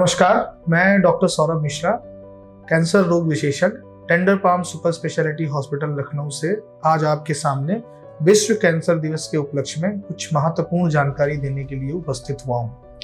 नमस्कार, मैं doctor Saurabh Mishra, cancer रोग विशेषज्ञ, tender palm super speciality hospital Lucknow से आज आपके सामने विश्व कैंसर दिवस के उपलक्ष्य में कुछ महत्वपूर्ण जानकारी देने के लिए उपस्थित हुआ हूँ।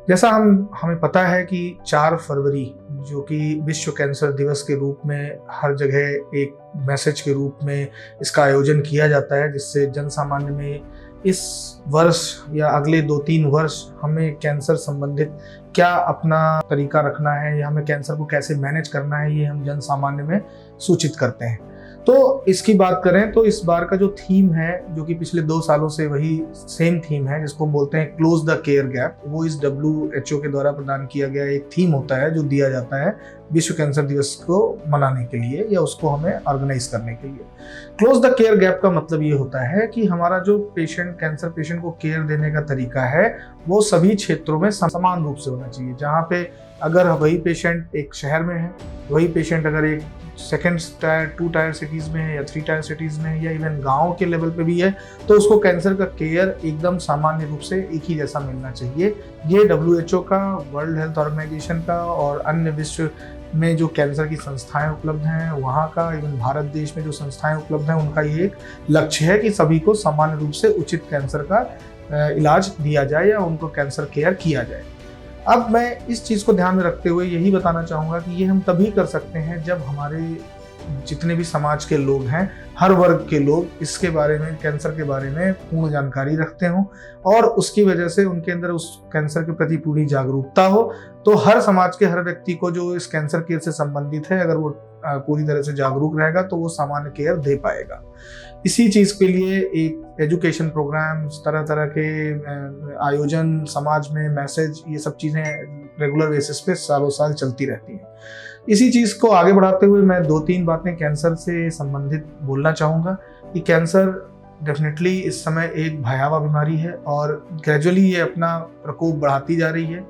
जैसा हमें पता है कि 4 फरवरी जो कि विश्व कैंसर दिवस के रूप में हर जगह एक मैसेज के रूप में इसका आयोजन किया जाता है, जिससे जन सामान्य में इस वर्ष या अगले 2-3 वर्ष हमें कैंसर संबंधित क्या अपना तरीका रखना है या हमें कैंसर को कैसे मैनेज करना है, ये हम जन सामान्य में सूचित करते हैं। तो इसकी बात करें तो इस बार का जो थीम है, जो कि पिछले 2 सालों से वही सेम थीम है, जिसको बोलते हैं क्लोज द केयर गैप, वो इस WHO के द्वारा प्रदान किया गया एक थीम होता है जो दिया जाता है विश्व कैंसर दिवस को मनाने के लिए या उसको हमें ऑर्गेनाइज करने के लिए। क्लोज द केयर गैप का मतलब ये होता है कि हमारा जो कैंसर पेशेंट को केयर देने का तरीका है वो सभी क्षेत्रों में समान रूप से होना चाहिए। जहाँ पे अगर वही पेशेंट एक शहर में है, वही पेशेंट अगर एक सेकेंड टायर 2 टायर सिटीज़ में है या 3 टायर सिटीज़ में है या इवन गांव के लेवल पे भी है, तो उसको कैंसर का केयर एकदम सामान्य रूप से एक ही जैसा मिलना चाहिए। ये WHO का, वर्ल्ड हेल्थ ऑर्गेनाइजेशन का और अन्य विश्व में जो कैंसर की संस्थाएं उपलब्ध हैं वहाँ का, इवन भारत देश में जो संस्थाएं उपलब्ध हैं उनका ये एक लक्ष्य है कि सभी को सामान्य रूप से उचित कैंसर का इलाज दिया जाए या उनको कैंसर केयर किया जाए। अब मैं इस चीज़ को ध्यान में रखते हुए यही बताना चाहूँगा कि ये हम तभी कर सकते हैं जब हमारे जितने भी समाज के लोग हैं, हर वर्ग के लोग इसके बारे में, कैंसर के बारे में पूर्ण जानकारी रखते हों और उसकी वजह से उनके अंदर उस कैंसर के प्रति पूरी जागरूकता हो। तो हर समाज के हर व्यक्ति को जो इस कैंसर केयर से संबंधित है, अगर वो पूरी तरह से जागरूक रहेगा तो वो सामान्य केयर दे पाएगा। इसी चीज़ के लिए एक एजुकेशन प्रोग्राम, तरह तरह के आयोजन, समाज में मैसेज, ये सब चीज़ें रेगुलर बेसिस पे सालों साल चलती रहती हैं। इसी चीज़ को आगे बढ़ाते हुए मैं 2-3 बातें कैंसर से संबंधित बोलना चाहूँगा कि कैंसर डेफिनेटली इस समय एक भयावह बीमारी है और ग्रेजुअली ये अपना प्रकोप बढ़ाती जा रही है।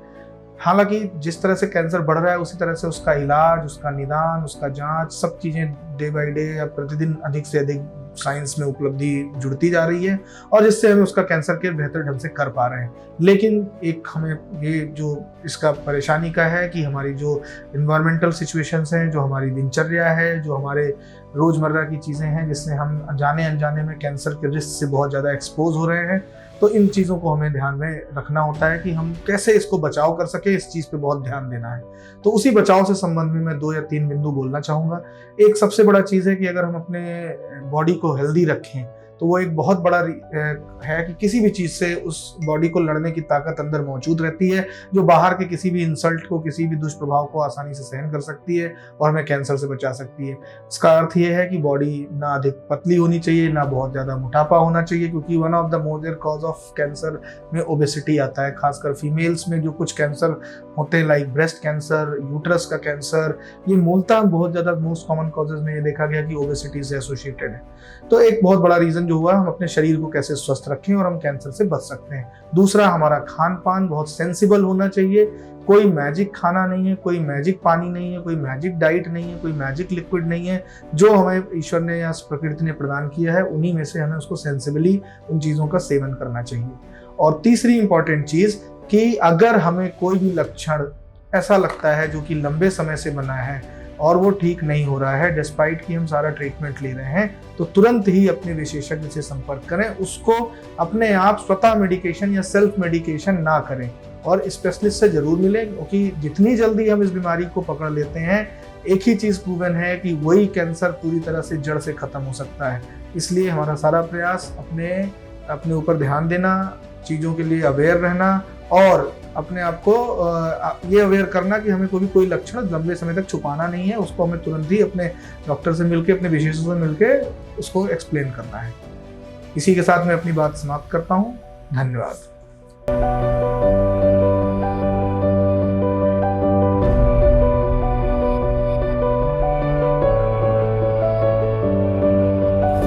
हालांकि जिस तरह से कैंसर बढ़ रहा है उसी तरह से उसका इलाज, उसका निदान, उसका जांच, सब चीज़ें डे बाय डे या प्रतिदिन अधिक से अधिक साइंस में उपलब्धि जुड़ती जा रही है और जिससे हम उसका कैंसर केयर बेहतर ढंग से कर पा रहे हैं। लेकिन एक हमें ये जो इसका परेशानी का है कि हमारी जो इन्वायरमेंटल सिचुएशंस हैं, जो हमारी दिनचर्या है, जो हमारे रोज़मर्रा की चीज़ें हैं, जिससे हम जाने अनजाने में कैंसर के रिस्क से बहुत ज़्यादा एक्सपोज हो रहे हैं, तो इन चीज़ों को हमें ध्यान में रखना होता है कि हम कैसे इसको बचाव कर सके, इस चीज़ पे बहुत ध्यान देना है। तो उसी बचाव से संबंध में मैं 2 या 3 बिंदु बोलना चाहूँगा। एक सबसे बड़ा चीज़ है कि अगर हम अपने बॉडी को हेल्दी रखें तो वो एक बहुत बड़ा है कि किसी भी चीज़ से उस बॉडी को लड़ने की ताकत अंदर मौजूद रहती है, जो बाहर के किसी भी इंसल्ट को, किसी भी दुष्प्रभाव को आसानी से सहन कर सकती है और हमें कैंसर से बचा सकती है। इसका अर्थ ये है कि बॉडी ना अधिक पतली होनी चाहिए, ना बहुत ज़्यादा मोटापा होना चाहिए, क्योंकि one of the major cause of cancer में ओबेसिटी आता है। खासकर फीमेल्स में जो कुछ कैंसर होते हैं लाइक ब्रेस्ट कैंसर, यूट्रस का कैंसर, ये मूलतः बहुत ज़्यादा मोस्ट कॉमन कॉजेज में ये देखा गया कि ओबेसिटी से एसोसिएटेड है। तो एक बहुत बड़ा रीज़न जो हुआ, हम अपने शरीर को कैसे स्वस्थ रखें और हम कैंसर से बच सकते हैं। दूसरा, हमारा खान पान बहुत सेंसिबल होना चाहिए। कोई मैजिक खाना नहीं है, कोई मैजिक पानी नहीं है, कोई मैजिक डाइट नहीं है, कोई मैजिक लिक्विड नहीं है। जो हमें ईश्वर ने या प्रकृति ने प्रदान किया है उन्हीं में से हमें उसको सेंसिबली उन चीज़ों का सेवन करना चाहिए। और तीसरी इंपॉर्टेंट चीज़ कि अगर हमें कोई भी लक्षण ऐसा लगता है जो कि लंबे समय से बना है और वो ठीक नहीं हो रहा है, डिस्पाइट कि हम सारा ट्रीटमेंट ले रहे हैं, तो तुरंत ही अपने विशेषज्ञ से संपर्क करें। उसको अपने आप स्वतः मेडिकेशन या सेल्फ मेडिकेशन ना करें और स्पेशलिस्ट से जरूर मिलें, क्योंकि जितनी जल्दी हम इस बीमारी को पकड़ लेते हैं, एक ही चीज़ प्रूवन है कि वही कैंसर पूरी तरह से जड़ से ख़त्म हो सकता है। इसलिए हमारा सारा प्रयास अपने ऊपर ध्यान देना, चीज़ों के लिए अवेयर रहना और अपने आप को ये अवेयर करना कि हमें कोई लक्षण लंबे समय तक छुपाना नहीं है, उसको हमें तुरंत ही अपने डॉक्टर से मिलकर, अपने विशेषज्ञ से मिलकर उसको एक्सप्लेन करना है। इसी के साथ मैं अपनी बात समाप्त करता हूँ। धन्यवाद।